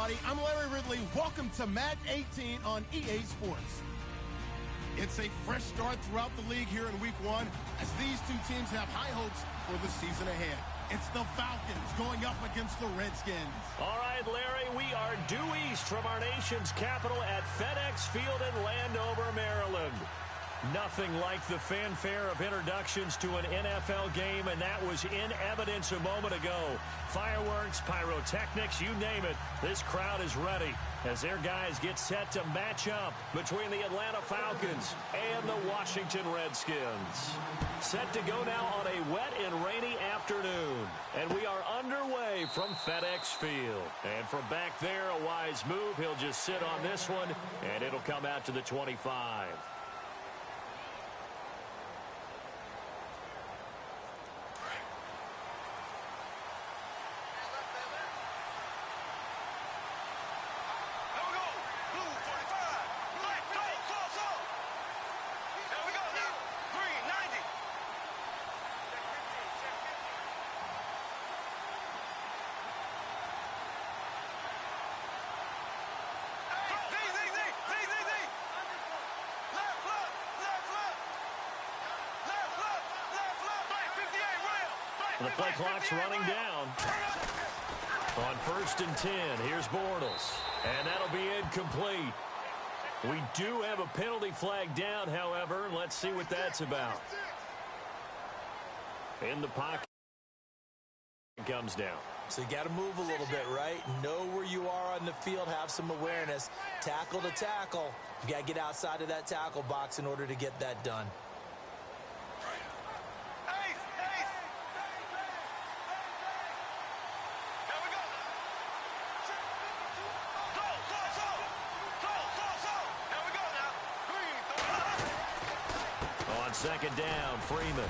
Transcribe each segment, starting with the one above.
everybody. I'm Larry Ridley. Welcome to Madden 18 on EA Sports. It's a fresh start throughout the league here in Week 1 as these two teams have high hopes for the season ahead. It's the Falcons going up against the Redskins. All right, Larry, we are due east from our nation's capital at FedEx Field in Landover, Maryland. Nothing like the fanfare of introductions to an NFL game, and that was in evidence a moment ago. Fireworks, pyrotechnics, you name it. This crowd is ready as their guys get set to match up between the Atlanta Falcons and the Washington Redskins. Set to go now on a wet and rainy afternoon, and we are underway from FedEx Field. And from back there, a wise move. He'll just sit on this one, and it'll come out to the 25. The play clock's running down. On 1st and 10, here's Bortles. And that'll be incomplete. We do have a penalty flag down, however. Let's see what that's about. In the pocket. Comes down. So you got to move a little bit, right? Know where you are on the field. Have some awareness. Tackle to tackle. You got to get outside of that tackle box in order to get that done. Second down, Freeman.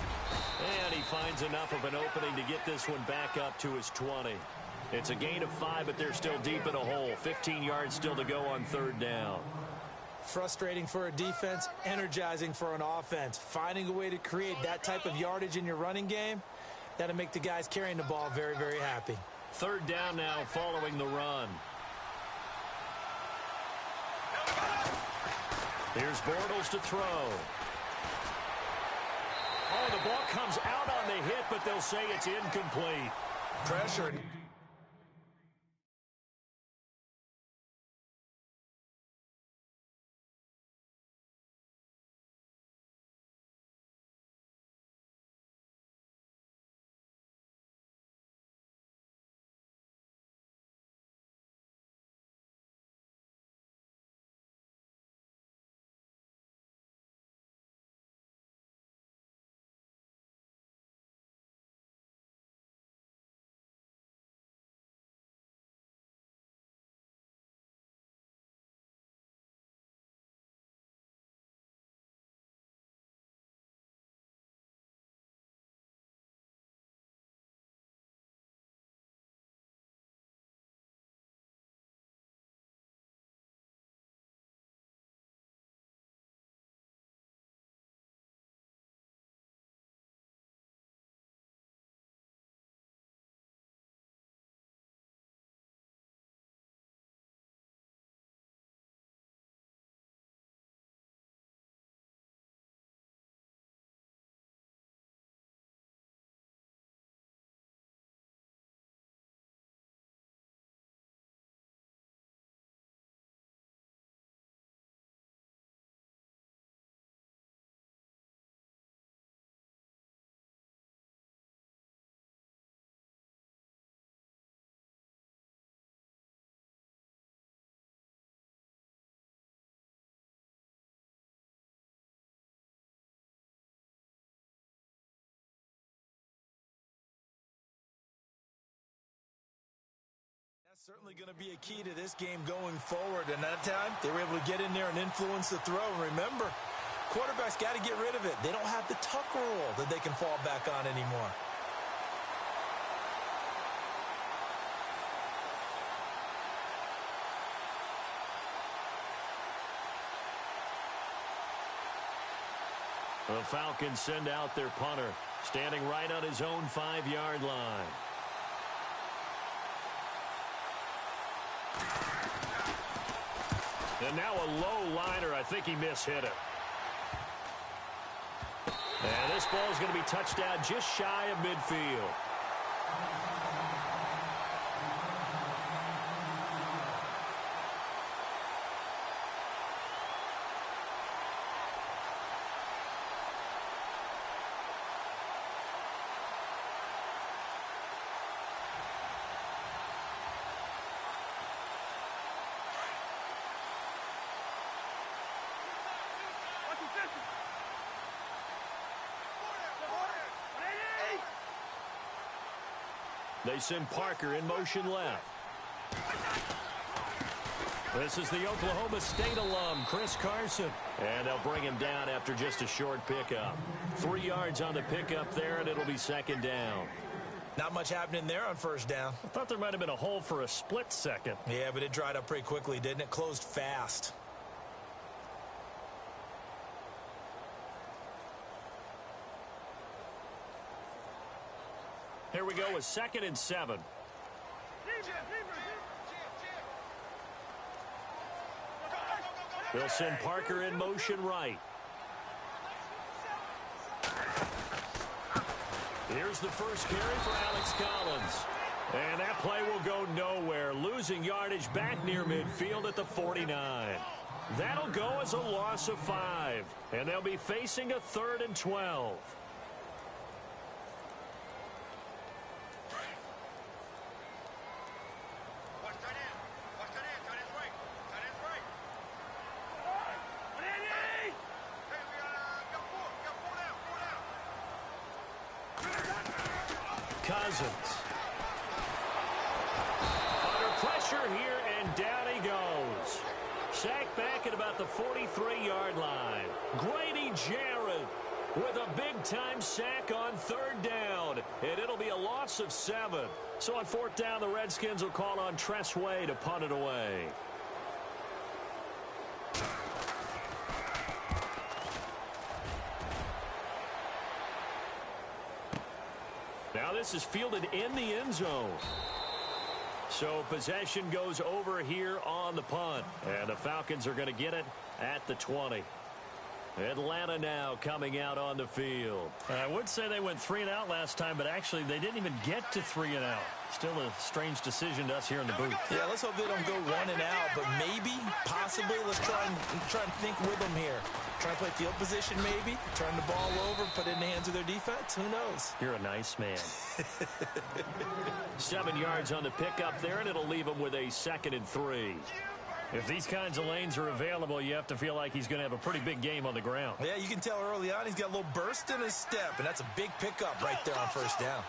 And he finds enough of an opening to get this one back up to his 20. It's a gain of 5, but they're still deep in a hole. 15 yards still to go on 3rd down. Frustrating for a defense, energizing for an offense. Finding a way to create that type of yardage in your running game, that'll make the guys carrying the ball very, very happy. 3rd down now following the run. Here's Bortles to throw. Oh, the ball comes out on the hit, but they'll say it's incomplete. Pressure. Certainly going to be a key to this game going forward. And that time, they were able to get in there and influence the throw. And remember, quarterbacks got to get rid of it. They don't have the tuck rule that they can fall back on anymore. The Falcons send out their punter, standing right on his own 5-yard line. And now a low liner. I think he mishit it. And this ball is going to be touched down just shy of midfield. They send Parker in motion left. This is the Oklahoma State alum, Chris Carson. And they'll bring him down after just a short pickup. 3 yards on the pickup there, and it'll be second down. Not much happening there on first down. I thought there might have been a hole for a split second. Yeah, but it dried up pretty quickly, didn't it? Closed fast. Here we go with 2nd and 7. They'll send Parker in motion right. Here's the first carry for Alex Collins. And that play will go nowhere, losing yardage back near midfield at the 49. That'll go as a loss of 5. And they'll be facing a 3rd and 12. Cousins. Under pressure here, and down he goes. Sacked back at about the 43-yard line. Grady Jarrett with a big-time sack on 3rd down, and it'll be a loss of 7. So on 4th down, the Redskins will call on Tressway to punt it away. Now this is fielded in the end zone. So possession goes over here on the punt. And the Falcons are going to get it at the 20. Atlanta now coming out on the field. I would say they went 3 and out last time, but actually they didn't even get to 3 and out. Still a strange decision to us here in the booth. Yeah, let's hope they don't go 1 and out, but maybe, possibly, let's try and think with them here. Try and play field position maybe, turn the ball over, put it in the hands of their defense. Who knows? You're a nice man. 7 yards on the pickup there, and it'll leave them with a 2nd and 3. If these kinds of lanes are available, you have to feel like he's going to have a pretty big game on the ground. Yeah, you can tell early on he's got a little burst in his step, and that's a big pickup right there on first down.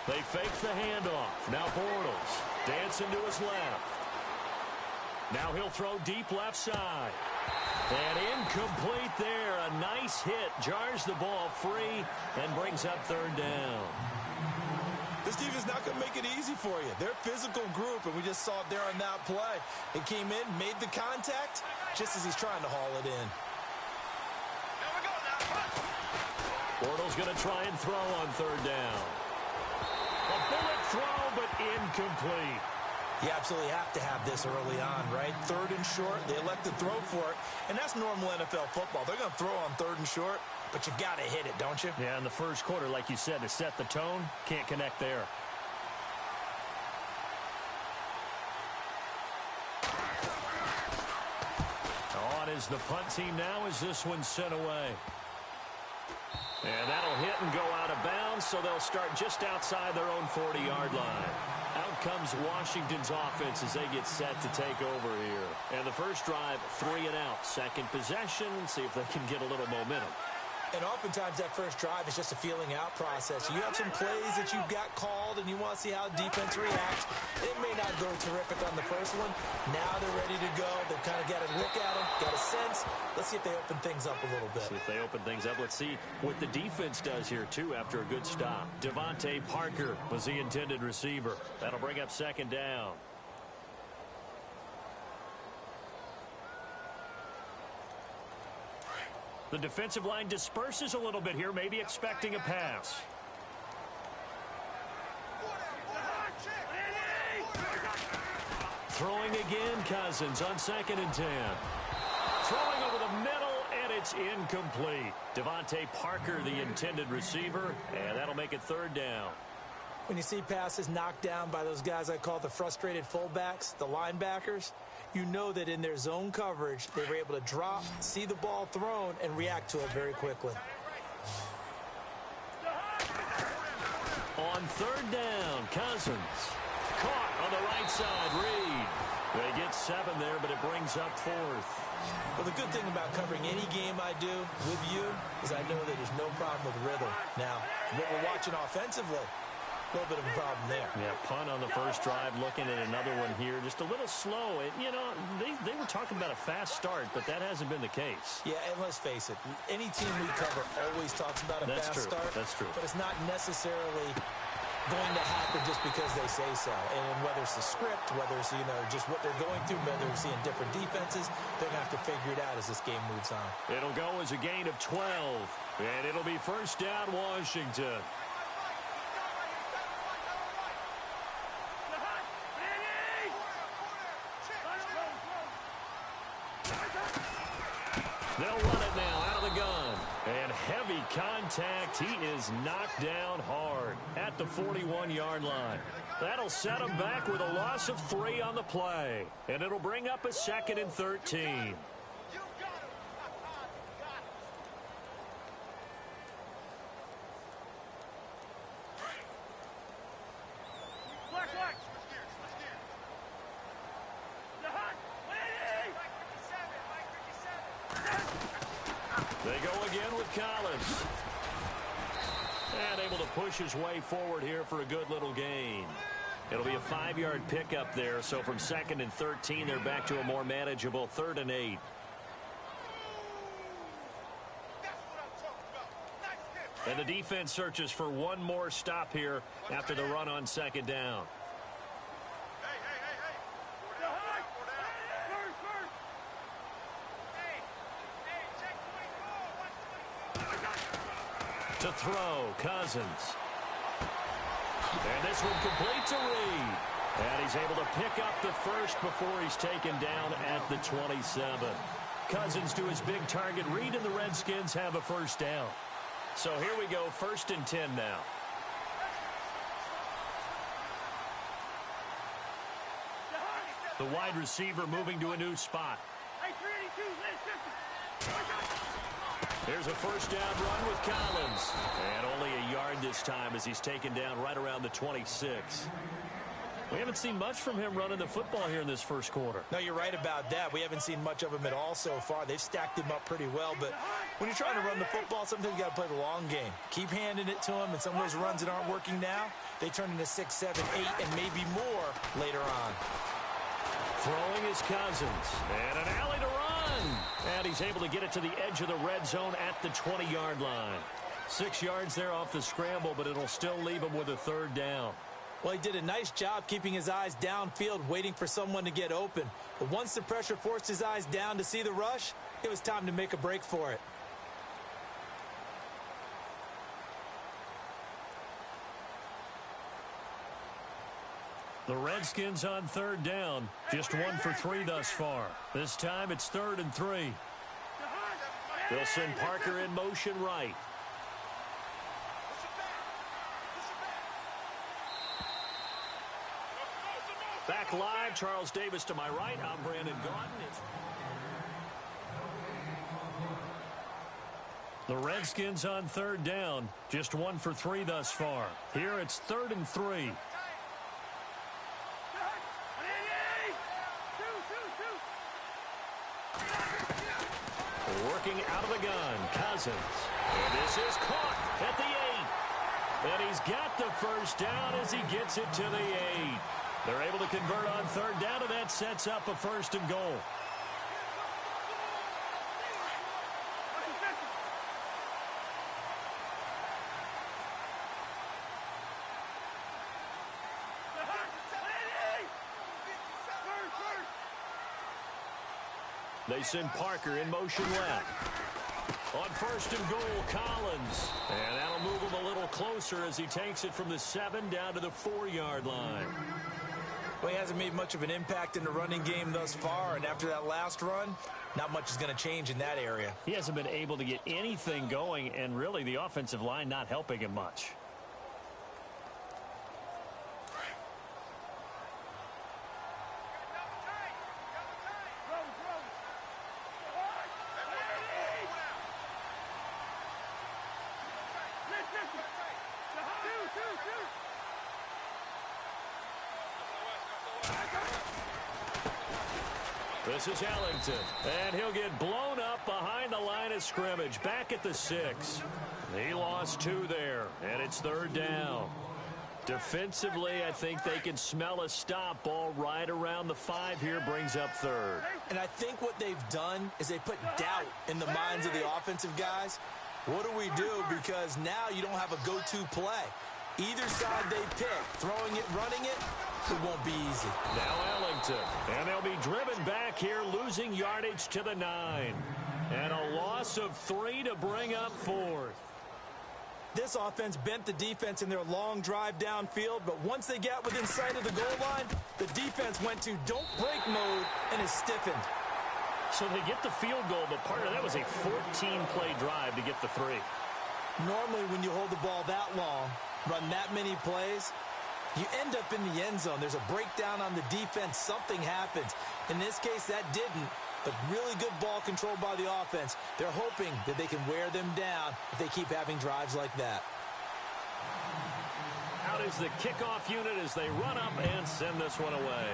They fake the handoff. Now Bortles dancing to his left. Now he'll throw deep left side. And incomplete there. A nice hit. Jars the ball free and brings up 3rd down. This defense is not going to make it easy for you. They're a physical group, and we just saw it there on that play. It came in, made the contact, just as he's trying to haul it in. Bortles going to try and throw on 3rd down. A bullet throw, but incomplete. You absolutely have to have this early on, right? 3rd and short, they elect to throw for it, and that's normal NFL football. They're going to throw on 3rd and short, but you've got to hit it, don't you? Yeah, in the first quarter, like you said, to set the tone, can't connect there. On is the punt team now as this one's sent away. And that'll hit and go out of bounds, so they'll start just outside their own 40-yard line. Out comes Washington's offense as they get set to take over here. And the first drive, 3 and out. Second possession, see if they can get a little momentum. And oftentimes that first drive is just a feeling out process. You have some plays that you've got called and you want to see how defense reacts. It may not go terrific on the first one. Now they're ready to go. They've kind of got a look at them, got a sense. Let's see if they open things up a little bit. See if they open things up. Let's see what the defense does here, too, after a good stop. Devontae Parker was the intended receiver. That'll bring up 2nd down. The defensive line disperses a little bit here, maybe expecting a pass. Throwing again, Cousins on 2nd and 10. Throwing over the middle, and it's incomplete. Devontae Parker, the intended receiver, and that'll make it 3rd down. When you see passes knocked down by those guys I call the frustrated fullbacks, the linebackers, you know that in their zone coverage, they were able to drop, see the ball thrown, and react to it very quickly. On 3rd down, Cousins. Caught on the right side, Reed. They get 7 there, but it brings up 4th. Well, the good thing about covering any game I do with you is I know that there's no problem with rhythm. Now, what we're watching offensively, a little bit of a problem there. Yeah, punt on the first drive, looking at another one here. Just a little slow. You know, they were talking about a fast start, but that hasn't been the case. Yeah, and let's face it, any team we cover always talks about a fast start. That's true. But it's not necessarily going to happen just because they say so. And whether it's the script, whether it's, you know, just what they're going through, whether they're seeing different defenses, they're going to have to figure it out as this game moves on. It'll go as a gain of 12, and it'll be 1st down, Washington. They'll run it now out of the gun. And heavy contact. He is knocked down hard at the 41-yard line. That'll set him back with a loss of 3 on the play. And it'll bring up a 2nd and 13. They go again with Collins. And able to push his way forward here for a good little gain. It'll be a 5-yard pickup there. So from 2nd and 13, they're back to a more manageable 3rd and 8. And the defense searches for one more stop here after the run on 2nd down. To throw, Cousins. And this one complete to Reed. And he's able to pick up the first before he's taken down at the 27. Cousins to his big target. Reed and the Redskins have a 1st down. So here we go, 1st and 10 now. The wide receiver moving to a new spot. Here's a 1st down run with Collins. And only a yard this time as he's taken down right around the 26. We haven't seen much from him running the football here in this 1st quarter. No, you're right about that. We haven't seen much of him at all so far. They've stacked him up pretty well. But when you're trying to run the football, sometimes you got to play the long game. Keep handing it to him. And some of those runs that aren't working now, they turn into 6, 7, 8, and maybe more later on. Throwing is Cousins. And an alley to run. And he's able to get it to the edge of the red zone at the 20-yard line. 6 yards there off the scramble, but it'll still leave him with a 3rd down. Well, he did a nice job keeping his eyes downfield, waiting for someone to get open. But once the pressure forced his eyes down to see the rush, it was time to make a break for it. The Redskins on 3rd down. Just 1 for 3 thus far. This time it's 3rd and 3. They'll send Parker in motion right. Back live, Charles Davis to my right. I'm Brandon Gaudin. The Redskins on 3rd down. Just 1 for 3 thus far. Here it's 3rd and 3. Working out of the gun, Cousins. And this is caught at the 8. And he's got the 1st down as he gets it to the 8. They're able to convert on 3rd down, and that sets up a 1st and goal. They send Parker in motion left. On 1st and goal, Collins. And that'll move him a little closer as he takes it from the 7 down to the 4-yard line. Well, he hasn't made much of an impact in the running game thus far, and after that last run, not much is going to change in that area. He hasn't been able to get anything going, and really the offensive line not helping him much. This is Ellington, and he'll get blown up behind the line of scrimmage, back at the 6. He lost 2 there, and it's 3rd down. Defensively, I think they can smell a stop ball right around the 5 here, brings up 3rd. And I think what they've done is they put doubt in the minds of the offensive guys. What do we do? Because now you don't have a go-to play. Either side they pick, throwing it, running it, it won't be easy. Now Ellington, and they'll be driven back here, losing yardage to the 9. And a loss of 3 to bring up 4th. This offense bent the defense in their long drive downfield, but once they got within sight of the goal line, the defense went to don't break mode and is stiffened. So they get the field goal, but part of that was a 14-play drive to get the 3. Normally when you hold the ball that long, run that many plays, you end up in the end zone. There's a breakdown on the defense. Something happens. In this case, that didn't. But really good ball control by the offense. They're hoping that they can wear them down if they keep having drives like that. Out is the kickoff unit as they run up and send this one away.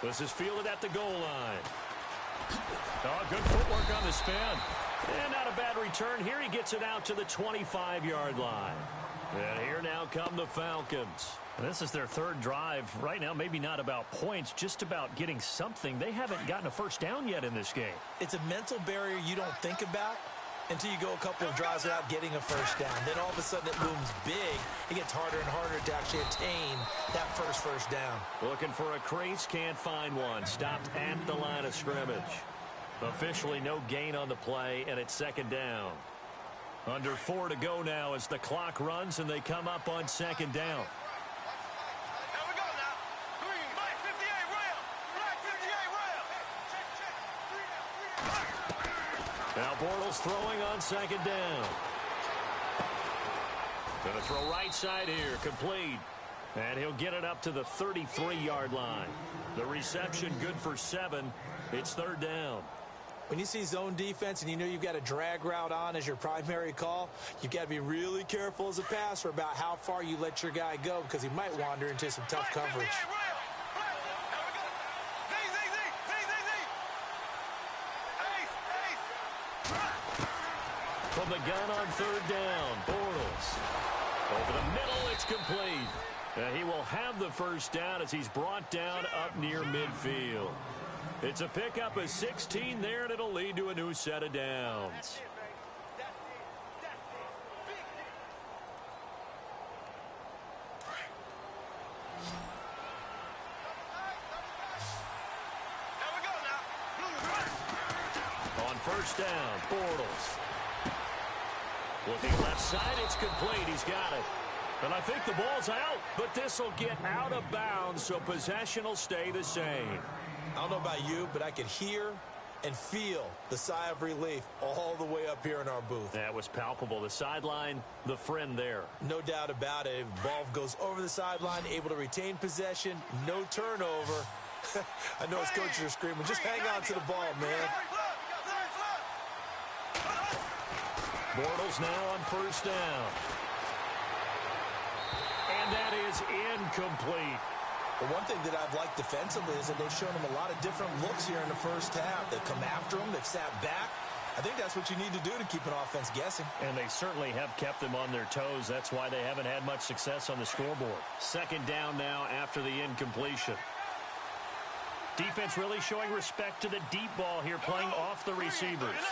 This is fielded at the goal line. Oh, good footwork on the spin. And not a bad return. Here he gets it out to the 25-yard line. And here now come the Falcons. This is their 3rd drive. Right now, maybe not about points, just about getting something. They haven't gotten a first down yet in this game. It's a mental barrier you don't think about until you go a couple of drives without getting a first down. Then all of a sudden it looms big. It gets harder and harder to actually attain that first down. Looking for a crease, can't find one. Stopped at the line of scrimmage. Officially no gain on the play, and it's 2nd down. Under 4 to go now as the clock runs, and they come up on 2nd down. Now Bortles throwing on 2nd down. Going to throw right side here, complete. And he'll get it up to the 33-yard line. The reception good for 7. It's 3rd down. When you see zone defense and you know you've got a drag route on as your primary call, you've got to be really careful as a passer about how far you let your guy go because he might wander into some tough coverage. From the gun on 3rd down, Bortles. Over the middle, it's complete. And he will have the first down as he's brought down up near midfield. It's a pickup of 16 there, and it'll lead to a new set of downs. On 1st down, Bortles. Looking left side, it's complete. He's got it. And I think the ball's out, but this will get out of bounds, so possession will stay the same. I don't know about you, but I could hear and feel the sigh of relief all the way up here in our booth. That was palpable. The sideline, the friend there. No doubt about it. Ball goes over the sideline, able to retain possession, no turnover. I know his coaches are screaming, just hang on to the ball, man. Bortles now on 1st down. And that is incomplete. The one thing that I've liked defensively is that they've shown him a lot of different looks here in the first half. They've come after him. They've sat back. I think that's what you need to do to keep an offense guessing. And they certainly have kept them on their toes. That's why they haven't had much success on the scoreboard. 2nd down now after the incompletion. Defense really showing respect to the deep ball here, playing off the receivers.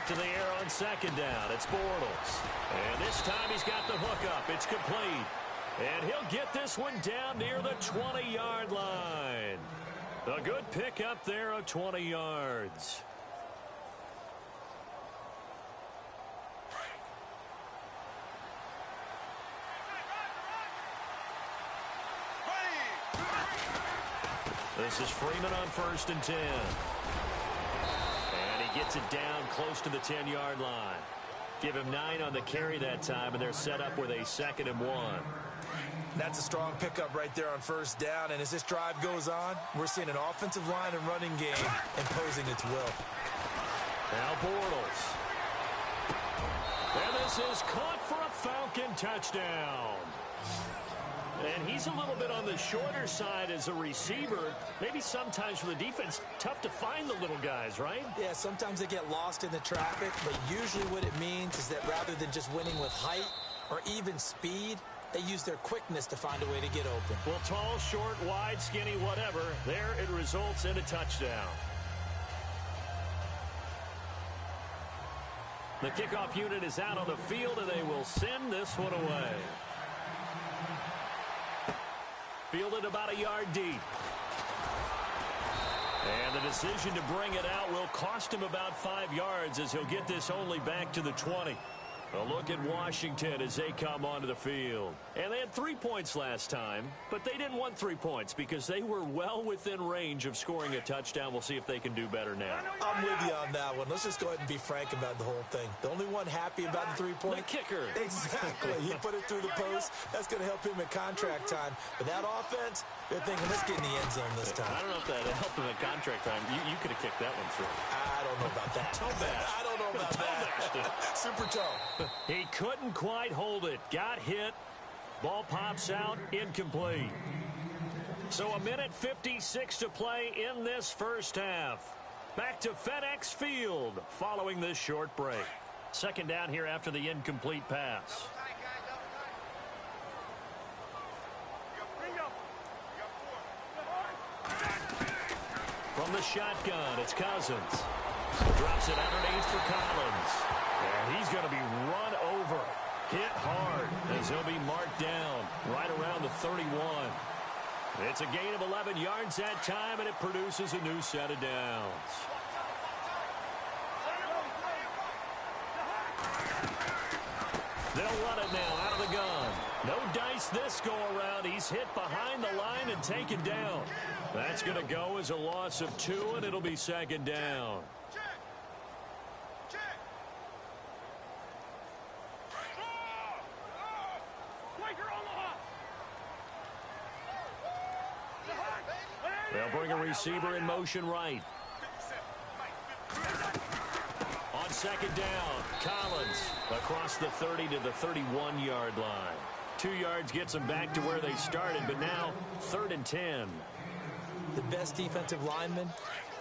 Back to the air on second down. It's Bortles. And this time he's got the hook up. It's complete. And he'll get this one down near the 20-yard line. A good pickup there of 20 yards. This is Freeman on 1st and 10. And he gets it down close to the 10-yard line. Give him 9 on the carry that time, and they're set up with a 2nd and 1. That's a strong pickup right there on 1st down. And as this drive goes on, we're seeing an offensive line and running game imposing its will. Now Bortles. And this is caught for a Falcon touchdown. And he's a little bit on the shorter side as a receiver. Maybe sometimes for the defense, tough to find the little guys, right? Yeah, sometimes they get lost in the traffic, but usually what it means is that rather than just winning with height or even speed, they use their quickness to find a way to get open. Well, tall, short, wide, skinny, whatever, there it results in a touchdown. The kickoff unit is out on the field, and they will send this one away. Fielded about a yard deep. And the decision to bring it out will cost him about 5 yards as he'll get this only back to the 20. A look at Washington as they come onto the field. And they had 3 points last time, but they didn't want 3 points because they were well within range of scoring a touchdown. We'll see if they can do better now. I'm with you on that one. Let's just go ahead and be frank about the whole thing. The only one happy about the 3-point? The kicker. Exactly. He put it through the post. That's going to help him in contract time. But that offense, they're thinking, let's get in the end zone this time. I don't know if that helped him in contract time. You could have kicked that one through. I don't know about that. I don't know about that. Super toe. He couldn't quite hold it. Got hit. Ball pops out. Incomplete. So a minute 56 to play in this first half. Back to FedEx Field following this short break. 2nd down here after the incomplete pass. From the shotgun, it's Cousins. Drops it underneath for Collins. And he's going to be run over. Hit hard as he'll be marked down right around the 31. It's a gain of 11 yards that time, and it produces a new set of downs. They'll run it now out of the gun. No dice this go around. He's hit behind the line and taken down. That's going to go as a loss of 2, and it'll be 2nd down. They'll bring a receiver in motion right. On 2nd down, Collins across the 30 to the 31-yard line. 2 yards gets them back to where they started, but now 3rd and 10. The best defensive linemen,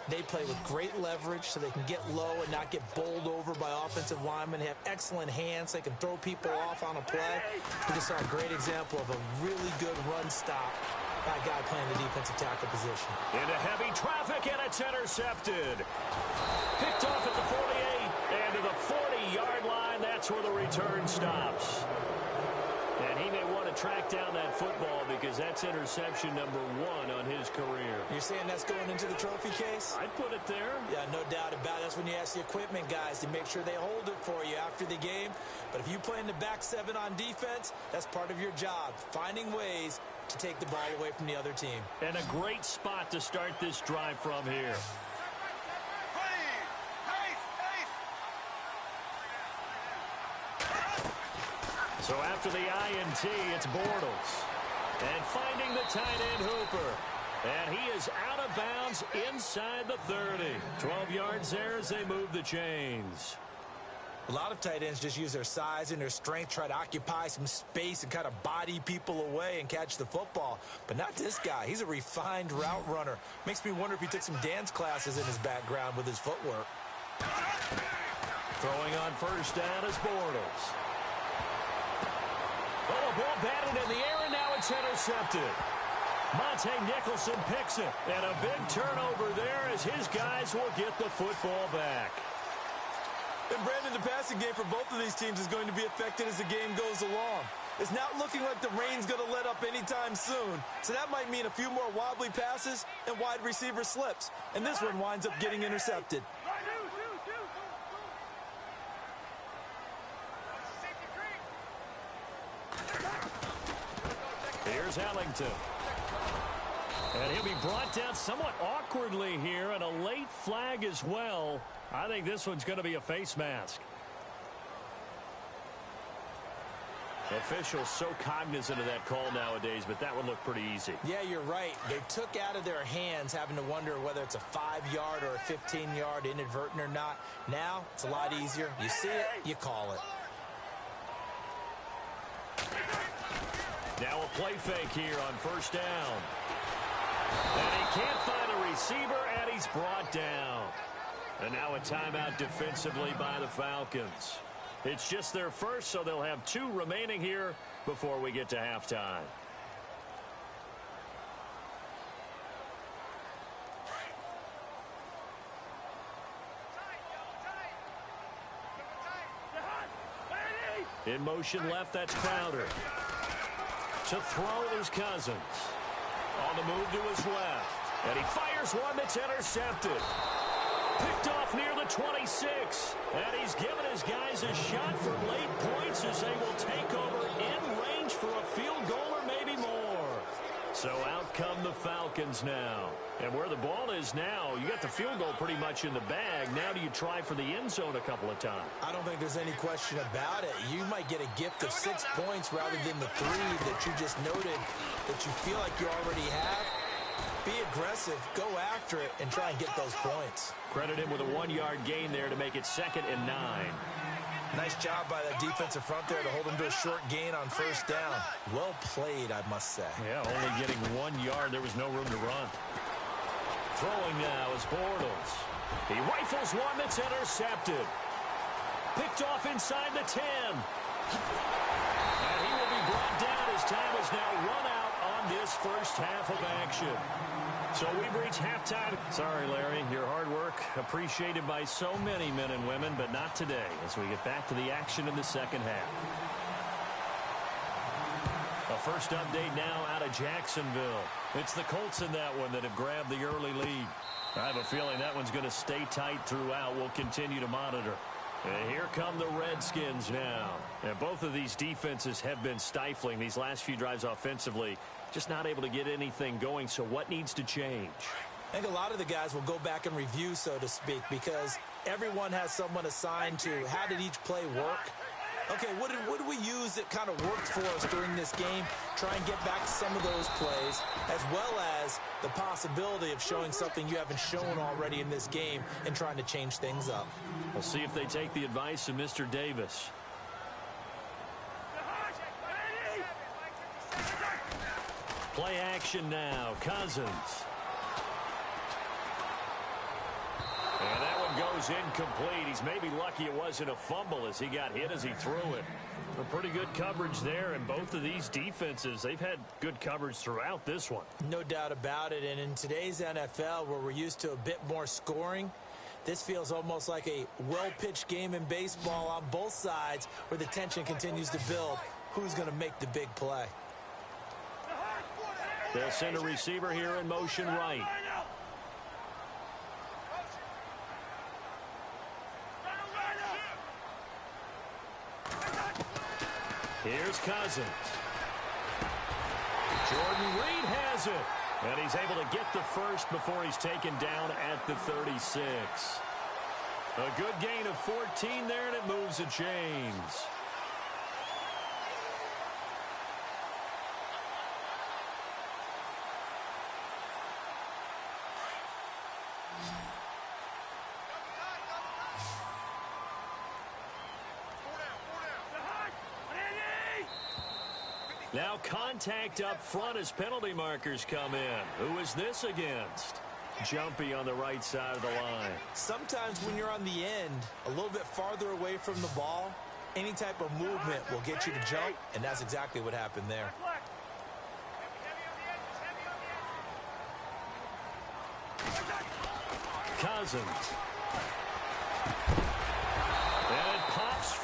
they play with great leverage so they can get low and not get bowled over by offensive linemen. They have excellent hands. They can throw people off on a play. We just saw a great example of a really good run stop. That guy playing the defensive tackle position. Into heavy traffic, and it's intercepted. Picked off at the 48, and to the 40-yard line. That's where the return stops. And he may want to track down that football because that's interception number 1 on his career. You're saying that's going into the trophy case? I'd put it there. Yeah, no doubt about it. That's when you ask the equipment guys to make sure they hold it for you after the game. But if you play in the back 7 on defense, that's part of your job, finding ways to take the ball away from the other team. And a great spot to start this drive from here. So after the INT, it's Bortles. And finding the tight end Hooper. And he is out of bounds inside the 30. 12 yards there as they move the chains. A lot of tight ends just use their size and their strength, try to occupy some space and kind of body people away and catch the football. But not this guy. He's a refined route runner. Makes me wonder if he took some dance classes in his background with his footwork. Throwing on 1st down is Bortles. Oh, a ball batted in the air, and now it's intercepted. Monte Nicholson picks it, and a big turnover there as his guys will get the football back. And Brandon, the passing game for both of these teams is going to be affected as the game goes along. It's not looking like the rain's going to let up anytime soon. So that might mean a few more wobbly passes and wide receiver slips. And this one winds up getting intercepted. Here's Ellington. And he'll be brought down somewhat awkwardly here, and a late flag as well. I think this one's going to be a face mask. Officials so cognizant of that call nowadays, but that would look pretty easy. Yeah, you're right. They took out of their hands having to wonder whether it's a 5-yard or a 15-yard inadvertent or not. Now, it's a lot easier. You see it, you call it. Now a play fake here on first down. And he can't find a receiver, and he's brought down. And now a timeout defensively by the Falcons. It's just their first, so they'll have 2 remaining here before we get to halftime. In motion left, that's Crowder. To throw is Cousins. On the move to his left. And he fires one that's intercepted. Picked off near the 26. And he's given his guys a shot for late points as they will take over in range for a field goal or maybe more. So out come the Falcons now. And where the ball is now, you got the field goal pretty much in the bag. Now do you try for the end zone a couple of times? I don't think there's any question about it. You might get a gift of 6 points rather than the 3 that you just noted that you feel like you already have. Be aggressive, go after it, and try and get those points. Credit him with a 1-yard gain there to make it 2nd and 9. Nice job by that defensive front there to hold him to a short gain on first down. Well played, I must say. Yeah, only getting 1 yard. There was no room to run. Throwing now is Bortles. He rifles one that's intercepted. Picked off inside the 10. And he will be brought down as time is now run out on this first half of action. So we've reached halftime. Sorry, Larry, your hard work appreciated by so many men and women, but not today as we get back to the action in the second half. A first update now out of Jacksonville. It's the Colts in that one that have grabbed the early lead. I have a feeling that one's going to stay tight throughout. We'll continue to monitor. And here come the Redskins now. And both of these defenses have been stifling these last few drives offensively. Just not able to get anything going. So what needs to change? I think a lot of the guys will go back and review, so to speak, because everyone has someone assigned to how did each play work. Okay, what did we use that kind of worked for us during this game? Try and get back to some of those plays, as well as the possibility of showing something you haven't shown already in this game and trying to change things up. We'll see if they take the advice of Mr. Davis. Play action now. Cousins. And that one goes incomplete. He's maybe lucky it wasn't a fumble as he got hit as he threw it. A pretty good coverage there, and both of these defenses, they've had good coverage throughout this one. No doubt about it, and in today's NFL where we're used to a bit more scoring, this feels almost like a well-pitched game in baseball on both sides where the tension continues to build. Who's going to make the big play? They'll send a receiver here in motion right. Here's Cousins. Jordan Reed has it. And he's able to get the first before he's taken down at the 36. A good gain of 14 there, and it moves the chains. Now contact up front as penalty markers come in. Who is this against? Jumpy on the right side of the line. Sometimes when you're on the end, a little bit farther away from the ball, any type of movement will get you to jump, and that's exactly what happened there. Cousins.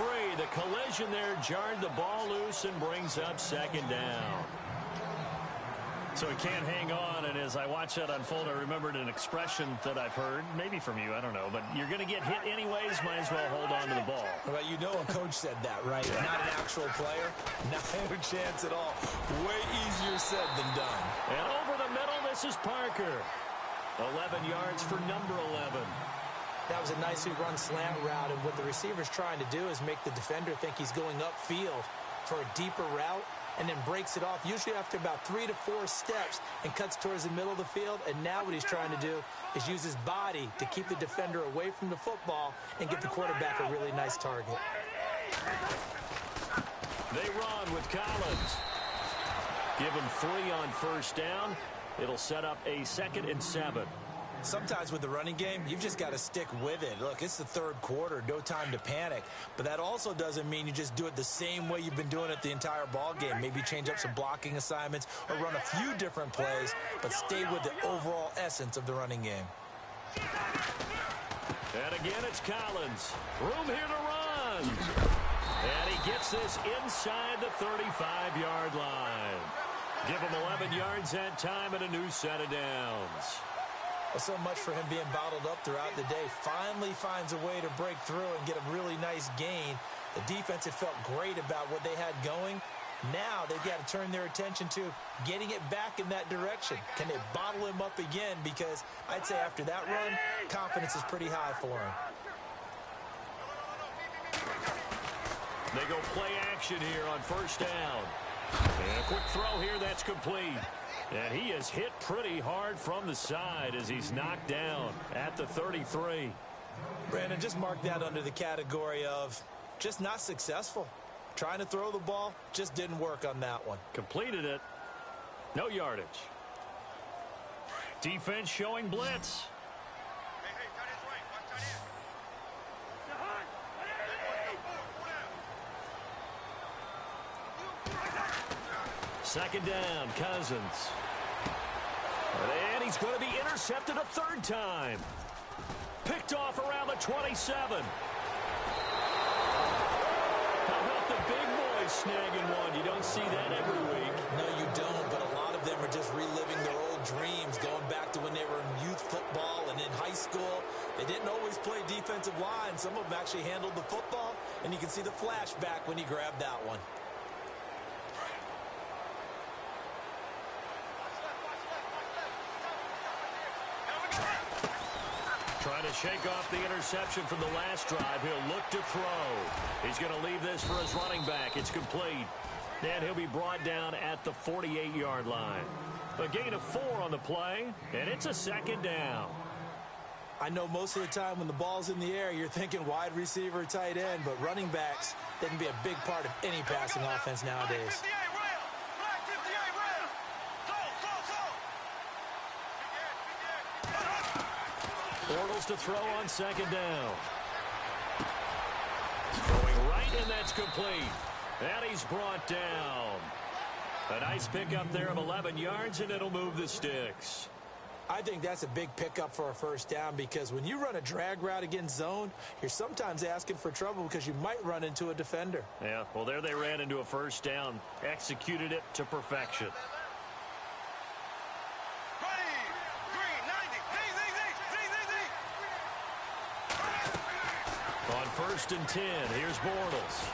free. The collision there jarred the ball loose and brings up second down. So he can't hang on, and as I watch that unfold, I remembered an expression that I've heard, maybe from you, I don't know, but you're going to get hit anyways, might as well hold on to the ball. Well, you know a coach said that, right? Not an actual player. Not a chance at all. Way easier said than done. And over the middle, this is Parker. 11 yards for number 11. That was a nicely run slant route, and what the receiver's trying to do is make the defender think he's going upfield for a deeper route, and then breaks it off, usually after about 3 to 4 steps, and cuts towards the middle of the field. And now what he's trying to do is use his body to keep the defender away from the football and give the quarterback a really nice target. They run with Collins. Give him 3 on first down. It'll set up a 2nd and 7. Sometimes with the running game, you've just got to stick with it. Look, it's the third quarter, no time to panic. But that also doesn't mean you just do it the same way you've been doing it the entire ball game. Maybe change up some blocking assignments or run a few different plays, but stay with the overall essence of the running game. And again, it's Collins. Room here to run. And he gets this inside the 35-yard line. Give him 11 yards that time and a new set of downs. Well, so much for him being bottled up throughout the day. Finally finds a way to break through and get a really nice gain. The defense had felt great about what they had going. Now they've got to turn their attention to getting it back in that direction. Can they bottle him up again? Because I'd say after that run, confidence is pretty high for him. They go play action here on first down. And a quick throw here that's complete. And he is hit pretty hard from the side as he's knocked down at the 33. Brandon, just mark that under the category of just not successful. Trying to throw the ball, just didn't work on that one. Completed it. No yardage. Defense showing blitz. Second down, Cousins. And he's going to be intercepted a 3rd time. Picked off around the 27. How about the big boys snagging one? You don't see that every week. No, you don't, but a lot of them are just reliving their old dreams, going back to when they were in youth football and in high school. They didn't always play defensive line. Some of them actually handled the football, and you can see the flashback when he grabbed that one. Trying to shake off the interception from the last drive. He'll look to throw. He's going to leave this for his running back. It's complete. And he'll be brought down at the 48-yard line. A gain of 4 on the play, and it's a 2nd down. I know most of the time when the ball's in the air, you're thinking wide receiver, tight end, but running backs, they can be a big part of any passing offense nowadays. Bortles to throw on 2nd down. Throwing right, and that's complete. And he's brought down. A nice pickup there of 11 yards, and it'll move the sticks. I think that's a big pickup for a first down because when you run a drag route against zone, you're sometimes asking for trouble because you might run into a defender. Yeah, well, there they ran into a first down. Executed it to perfection. On 1st and 10, here's Bortles.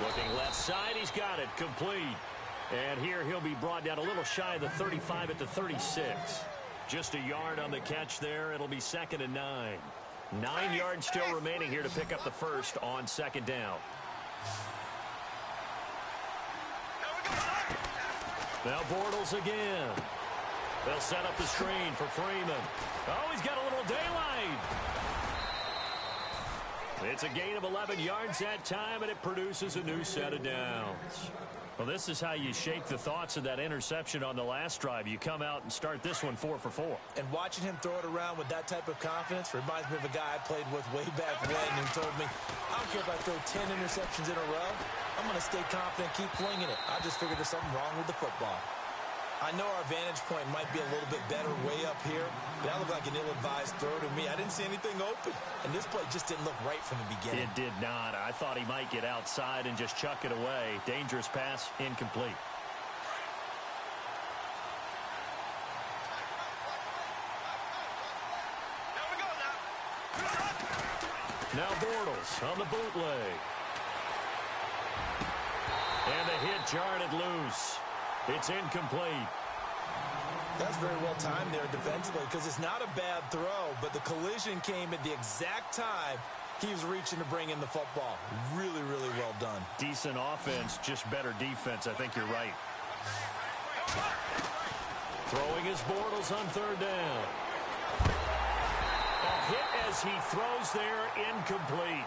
Looking left side, he's got it, complete. And here he'll be brought down a little shy of the 35 at the 36. Just a yard on the catch there. It'll be 2nd and 9. 9 yards still remaining here to pick up the first on 2nd down. Now Bortles again. They'll set up the screen for Freeman. Oh, he's got a little daylight. It's a gain of 11 yards that time, and it produces a new set of downs. Well, this is how you shake the thoughts of that interception on the last drive. You come out and start this one 4 for 4. And watching him throw it around with that type of confidence reminds me of a guy I played with way back when who told me, I don't care if I throw 10 interceptions in a row. I'm going to stay confident, keep flinging it. I just figured there's something wrong with the football. I know our vantage point might be a little bit better way up here, but that looked like an ill-advised throw to me. I didn't see anything open, and this play just didn't look right from the beginning. It did not. I thought he might get outside and just chuck it away. Dangerous pass, incomplete. Now Bortles on the bootleg. And the hit jarred it loose. It's incomplete. That's very well timed there defensively because it's not a bad throw, but the collision came at the exact time he was reaching to bring in the football. Really, really well done. Decent offense, just better defense. I think you're right. Throwing his Bortles on third down. A hit as he throws there, incomplete.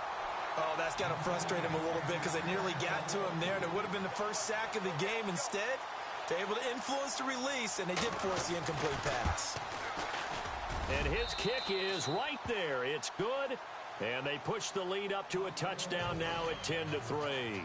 Oh, that's got to frustrate him a little bit because they nearly got to him there, and it would have been the first sack of the game. Instead, they're able to influence the release, and they did force the incomplete pass. And his kick is right there. It's good, and they push the lead up to a touchdown now at 10-3.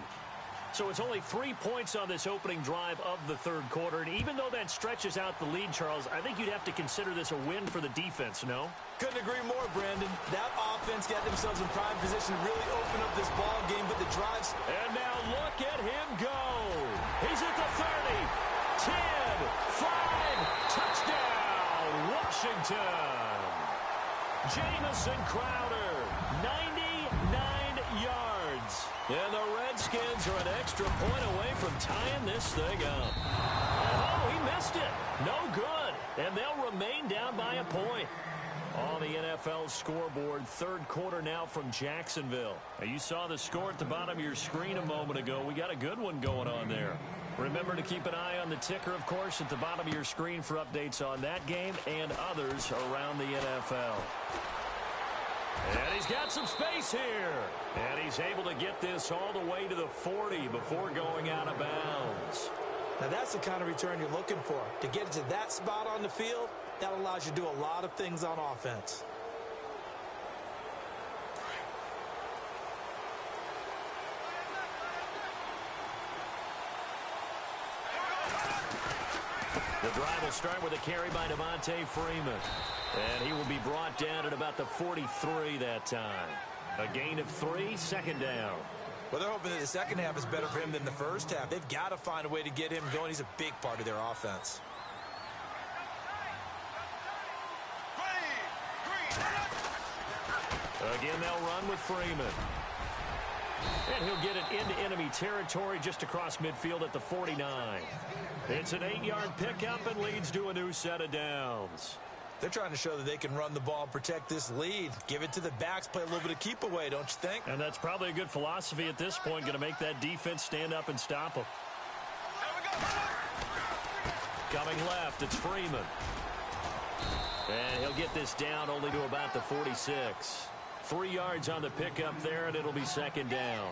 So it's only 3 points on this opening drive of the third quarter, and even though that stretches out the lead, Charles, I think you'd have to consider this a win for the defense, no? Couldn't agree more, Brandon. That offense got themselves in prime position to really open up this ball game, but the drives... And now look at him go. He's at the 30, 10, 5, touchdown, Washington. Jamison Crowder, 99 yards. And the Redskins are an extra point away from tying this thing up. Oh, he missed it. No good. And they'll remain down by a point. On the NFL scoreboard, third quarter now from Jacksonville. Now, you saw the score at the bottom of your screen a moment ago. We got a good one going on there. Remember to keep an eye on the ticker, of course, at the bottom of your screen for updates on that game and others around the NFL. And he's got some space here. And he's able to get this all the way to the 40 before going out of bounds. Now, that's the kind of return you're looking for. To get to that spot on the field, that allows you to do a lot of things on offense. The drive will start with a carry by Devontae Freeman. And he will be brought down at about the 43 that time. A gain of 3, second down. Well, they're hoping that the second half is better for him than the first half. They've got to find a way to get him going. He's a big part of their offense. Again, they'll run with Freeman. And he'll get it into enemy territory just across midfield at the 49. It's an 8-yard pickup and leads to a new set of downs. They're trying to show that they can run the ball and protect this lead. Give it to the backs, play a little bit of keep away, don't you think? And that's probably a good philosophy at this point, going to make that defense stand up and stop them. Coming left, it's Freeman. And he'll get this down only to about the 46. 3 yards on the pickup there, and it'll be second down.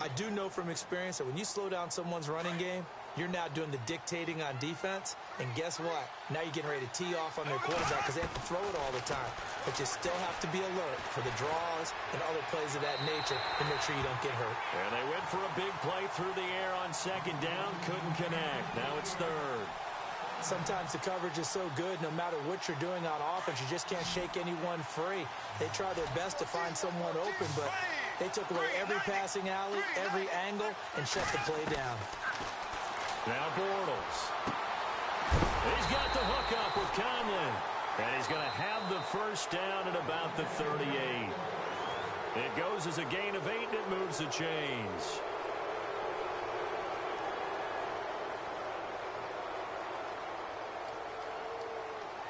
I do know from experience that when you slow down someone's running game, you're now doing the dictating on defense. And guess what? Now you're getting ready to tee off on their quarterback because they have to throw it all the time. But you still have to be alert for the draws and other plays of that nature to make sure you don't get hurt. And they went for a big play through the air on second down. Couldn't connect. Now it's third. Sometimes the coverage is so good, no matter what you're doing on offense, you just can't shake anyone free. They try their best to find someone open, but they took away every passing alley, every angle, and shut the play down. Now Bortles. He's got the hook up with Conley. And he's going to have the first down at about the 38. It goes as a gain of 8, and it moves the chains.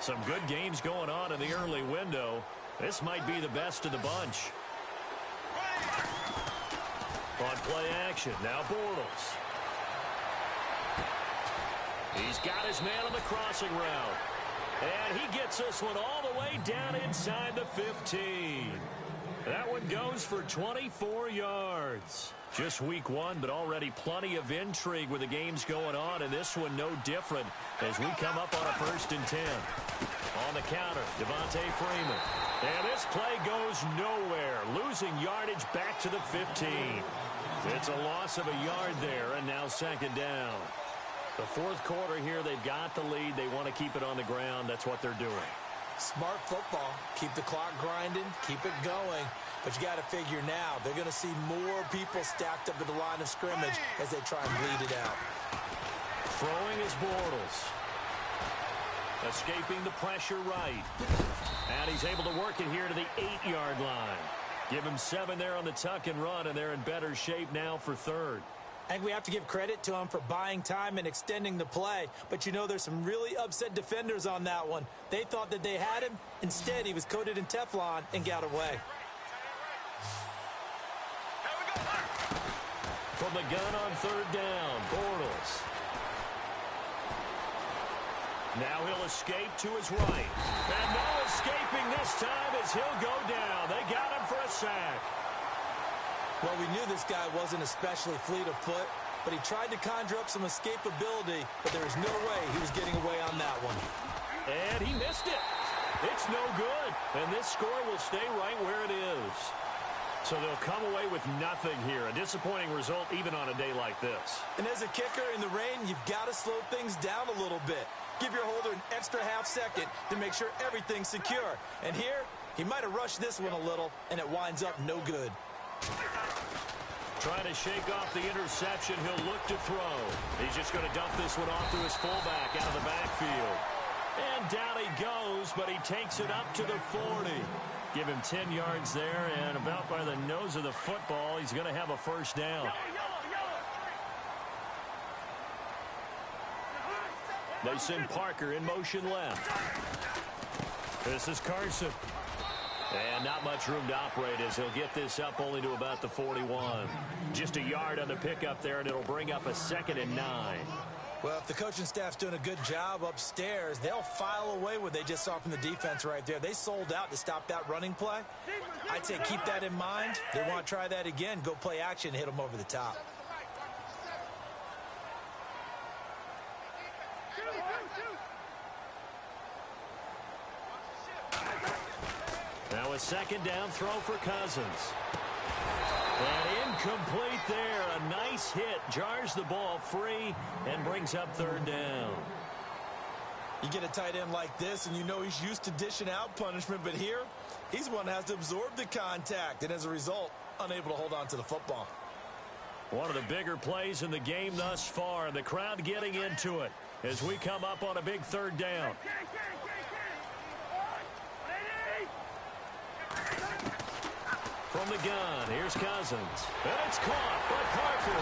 Some good games going on in the early window. This might be the best of the bunch. On play action, now Bortles. He's got his man on the crossing route. And he gets this one all the way down inside the 15. That one goes for 24 yards. Just week one, but already plenty of intrigue with the games going on, and this one no different as we come up on a 1st and 10. On the counter, Devontae Freeman. And this play goes nowhere, losing yardage back to the 15. It's a loss of a yard there, and now second down. The fourth quarter here, they've got the lead. They want to keep it on the ground. That's what they're doing. Smart football. Keep the clock grinding. Keep it going. But you got to figure now, they're going to see more people stacked up at the line of scrimmage as they try and bleed it out. Throwing is Bortles. Escaping the pressure right. And he's able to work it here to the 8-yard line. Give him 7 there on the tuck and run, and they're in better shape now for third. I think we have to give credit to him for buying time and extending the play. But, you know, there's some really upset defenders on that one. They thought that they had him. Instead, he was coated in Teflon and got away. From the gun on third down, Bortles. Now he'll escape to his right. And no escaping this time as he'll go down. They got him for a sack. Well, we knew this guy wasn't especially fleet of foot, but he tried to conjure up some escapability, but there was no way he was getting away on that one. And he missed it. It's no good. And this score will stay right where it is. So they'll come away with nothing here. A disappointing result even on a day like this. And as a kicker in the rain, you've got to slow things down a little bit. Give your holder an extra half second to make sure everything's secure. And here, he might have rushed this one a little, and it winds up no good. Trying to shake off the interception. He'll look to throw. He's just going to dump this one off to his fullback out of the backfield. And down he goes, but he takes it up to the 40. Give him 10 yards there, and about by the nose of the football, he's going to have a first down. They send Parker in motion left. This is Carson. And not much room to operate as he'll get this up only to about the 41. Just a yard on the pickup there, and it'll bring up a 2nd and 9. Well, if the coaching staff's doing a good job upstairs, they'll file away what they just saw from the defense right there. They sold out to stop that running play. I'd say keep that in mind. They want to try that again. Go play action and hit them over the top. Now a 2nd down throw for Cousins. And incomplete there. A nice hit. Jars the ball free and brings up 3rd down. You get a tight end like this, and you know he's used to dishing out punishment, but here, he's one that has to absorb the contact, and as a result, unable to hold on to the football. One of the bigger plays in the game thus far, and the crowd getting into it as we come up on a big 3rd down. From the gun, here's Cousins. And it's caught by Parker.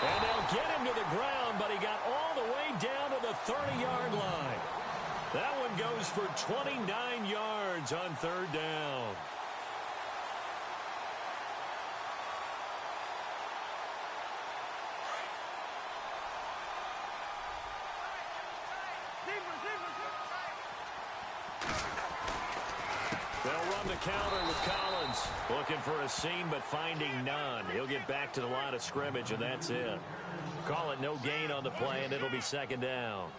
And they'll get him to the ground, but he got all the way down to the 30-yard line. That one goes for 29 yards on 3rd down. They'll run the counter with Collins. Looking for a seam, but finding none. He'll get back to the line of scrimmage, and that's it. Call it no gain on the play, and it'll be 2nd down.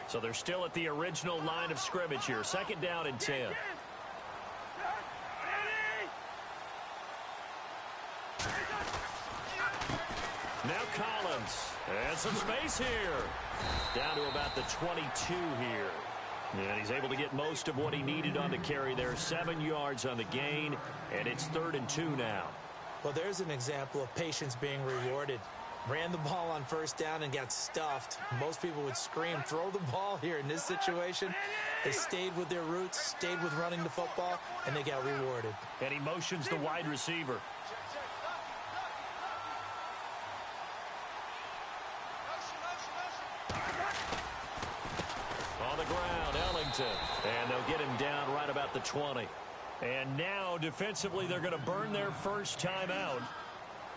So they're still at the original line of scrimmage here. 2nd down and 10. Now Collins. And some space here. Down to about the 22 here. And he's able to get most of what he needed on the carry there. 7 yards on the gain, and it's 3rd and 2 now. Well, there's an example of patience being rewarded. Ran the ball on 1st down and got stuffed. Most people would scream, throw the ball here. In this situation, they stayed with their roots, stayed with running the football, and they got rewarded. And he motions the wide receiver. On the ground, Ellington. And they'll get him down right about the 20. And now, defensively, they're going to burn their first time out.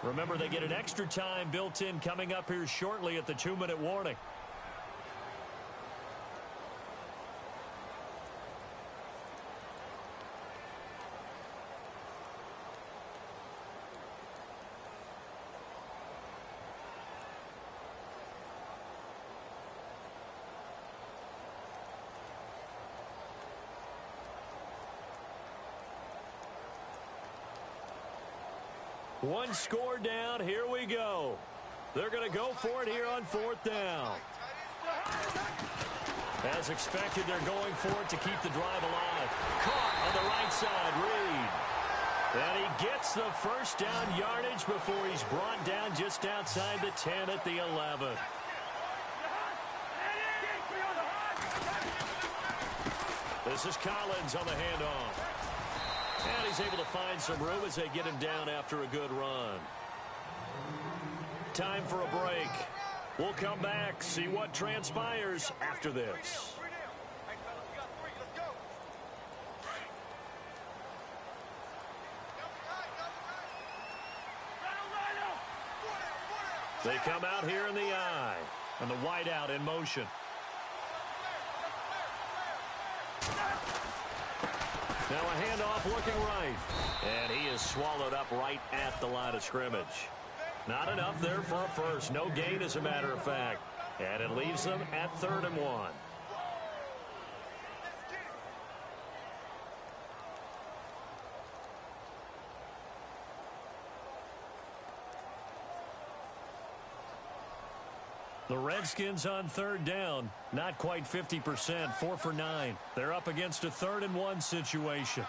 Remember, they get an extra time built in coming up here shortly at the 2-minute warning. One score down. Here we go. They're going to go for it here on 4th down. As expected, they're going for it to keep the drive alive. Caught on the right side, Reed. And he gets the first down yardage before he's brought down just outside the 10 at the 11. This is Collins on the handoff. And he's able to find some room as they get him down after a good run. Time for a break. We'll come back, see what transpires after this. They come out here in the eye, and the wideout in motion. Now a handoff looking right, and he is swallowed up right at the line of scrimmage. Not enough there for a first. No gain, as a matter of fact. And it leaves them at 3rd and 1. The Redskins on 3rd down. Not quite 50%. 4 for 9. They're up against a 3rd and 1 situation.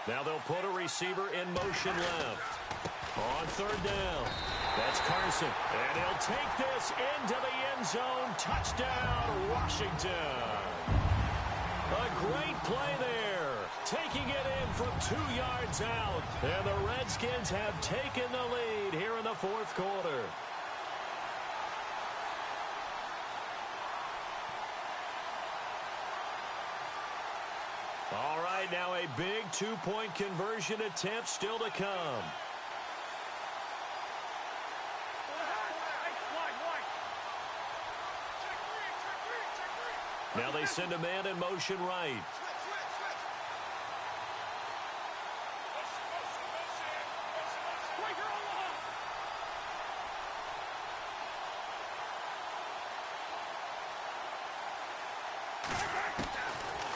Now they'll put a receiver in motion left. On 3rd down. That's Carson. And he'll take this into the end zone. Touchdown, Washington. A great play there. Taking it in from 2 yards out. And the Redskins have taken the lead here in the 4th quarter. All right, now a big 2-point conversion attempt still to come. Now they send a man in motion right.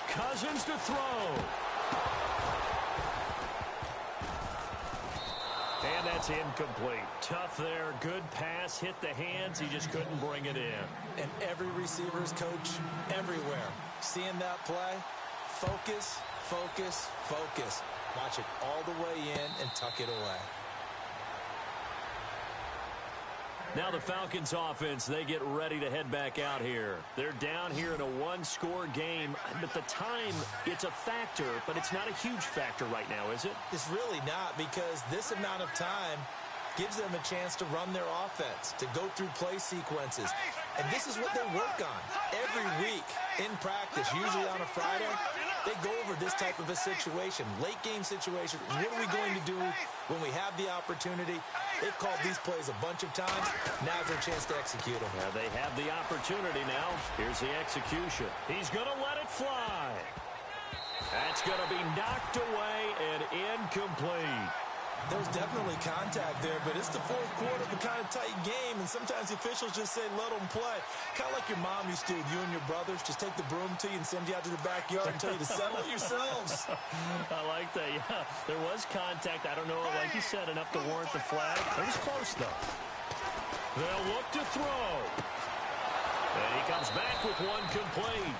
Cousins to throw. And that's incomplete. Tough there. Good pass. Hit the hands. He just couldn't bring it in. And every receiver's coach everywhere. Seeing that play, focus, focus, focus. Watch it all the way in and tuck it away. Now the Falcons offense, they get ready to head back out here. They're down here in a 1-score game. At the time, it's a factor, but it's not a huge factor right now, is it? It's really not, because this amount of time gives them a chance to run their offense, to go through play sequences. And this is what they work on every week in practice, usually on a Friday. They go over this type of a situation, late game situation. What are we going to do when we have the opportunity? They've called these plays a bunch of times. Now's their chance to execute them. Yeah, they have the opportunity now. Here's the execution. He's going to let it fly. That's going to be knocked away and incomplete. There's definitely contact there, but it's the 4th quarter of a kind of tight game, and sometimes the officials just say, let them play. Kind of like your mom used to with you and your brothers. Just take the broom to you and send you out to the backyard and tell you to settle it yourselves. I like that, yeah. There was contact. I don't know, like you said, enough to warrant the flag. It was close, though. They'll look to throw. And he comes back with one complete.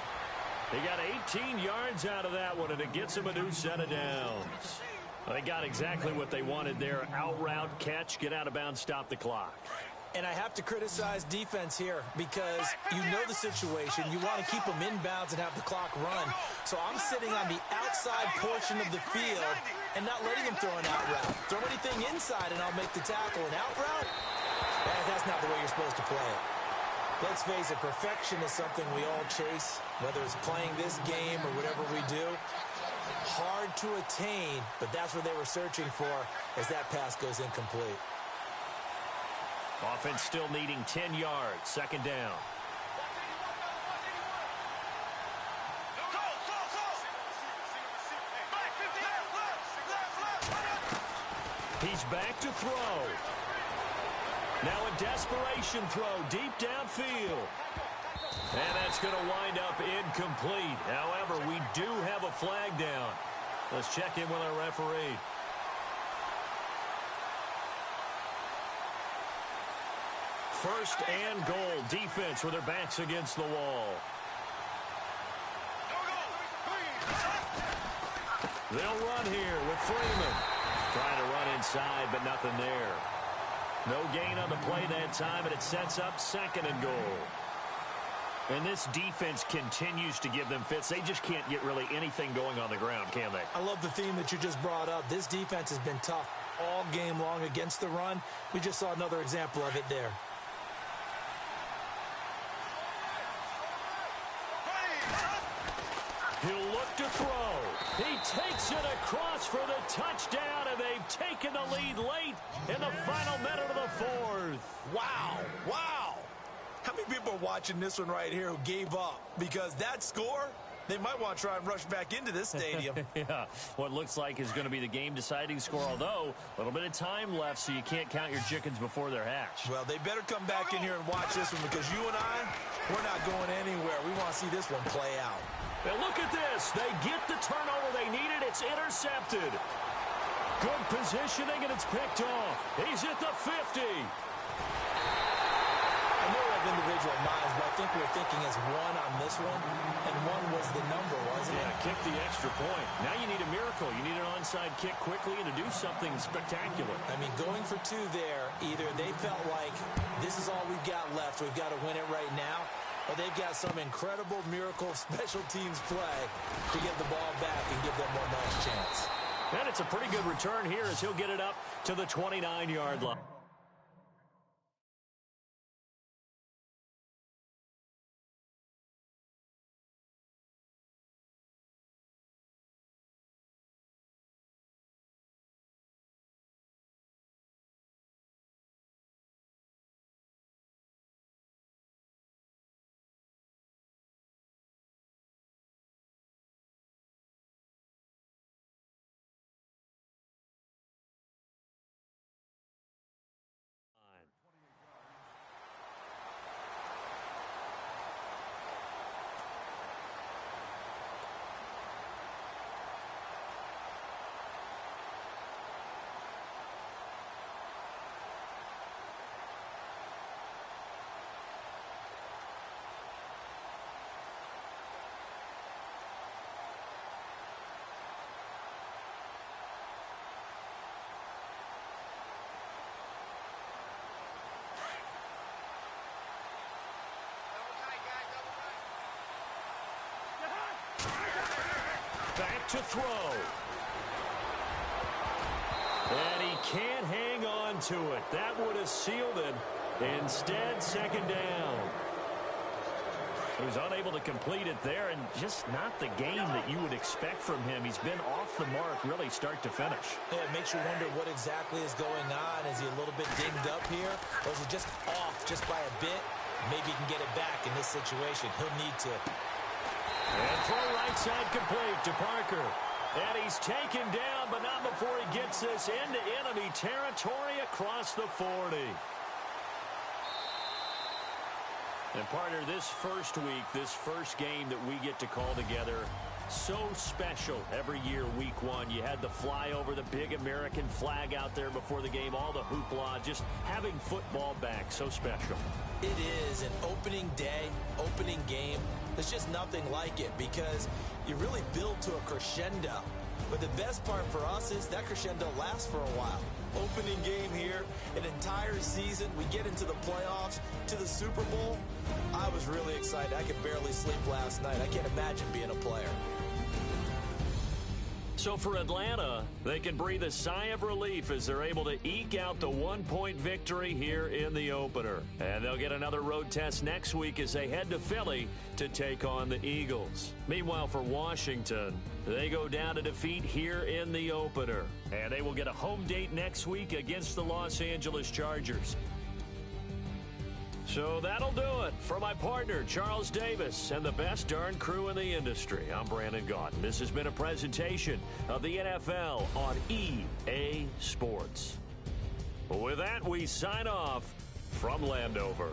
He got 18 yards out of that one, and it gets him a new set of downs. They got exactly what they wanted there. Out route, catch, get out of bounds, stop the clock. And I have to criticize defense here because you know the situation. You want to keep them inbounds and have the clock run. So I'm sitting on the outside portion of the field and not letting them throw an out route. Throw anything inside and I'll make the tackle. An out route? That's not the way you're supposed to play it. Let's face it, perfection is something we all chase, whether it's playing this game or whatever we do. Hard to attain, but that's what they were searching for as that pass goes incomplete. Offense still needing 10 yards. 2nd down. He's back to throw. Now a desperation throw deep downfield. And that's going to wind up incomplete. However, we do have a flag down. Let's check in with our referee. first and goal. Defense with their backs against the wall. They'll run here with Freeman. Trying to run inside, but nothing there. No gain on the play that time, and it sets up second and goal. And this defense continues to give them fits. They just can't get really anything going on the ground, can they? I love the theme that you just brought up. This defense has been tough all game long against the run. We just saw another example of it there. He'll look to throw. He takes it across for the touchdown, and they've taken the lead late in the final minute of the fourth. Wow. Wow. How many people are watching this one right here who gave up? Because that score, they might want to try and rush back into this stadium. Yeah, what looks like is going to be the game-deciding score, although a little bit of time left, so you can't count your chickens before they're hatched. Well, they better come back in here and watch this one, because you and I, we're not going anywhere. We want to see this one play out. And look at this. They get the turnover they needed. It's intercepted. Good positioning, and it's picked off. He's at the 50. I know we have individual minds, but I think we were thinking as one on this one, and one was the number, wasn't it? Yeah, kick the extra point. Now you need a miracle. You need an onside kick quickly and to do something spectacular. I mean, going for two there, either they felt like this is all we've got left, we've got to win it right now, or they've got some incredible miracle special teams play to get the ball back and give them one last chance. And it's a pretty good return here as he'll get it up to the 29-yard line. Back to throw. And he can't hang on to it. That would have sealed it. Instead, second down. He was unable to complete it there, and just not the game that you would expect from him. He's been off the mark really start to finish. Yeah, it makes you wonder what exactly is going on. Is he a little bit dinged up here, or is he just off just by a bit? Maybe he can get it back in this situation. He'll need to. And throw right side complete to Parker. And he's taken down, but not before he gets this into enemy territory across the 40. And partner, this first week, this first game that we get to call together, so special every year, week one. You had the flyover, the big American flag out there before the game, all the hoopla, just having football back, so special. It is an opening day, opening game. There's just nothing like it because you really build to a crescendo. But the best part for us is that crescendo lasts for a while. Opening game here, an entire season. We get into the playoffs, to the Super Bowl. I was really excited. I could barely sleep last night. I can't imagine being a player. So for Atlanta, they can breathe a sigh of relief as they're able to eke out the one-point victory here in the opener. And they'll get another road test next week as they head to Philly to take on the Eagles. Meanwhile, for Washington, they go down to defeat here in the opener. And they will get a home date next week against the Los Angeles Chargers. So that'll do it for my partner, Charles Davis, and the best darn crew in the industry. I'm Brandon Gaudin. This has been a presentation of the NFL on EA Sports. With that, we sign off from Landover.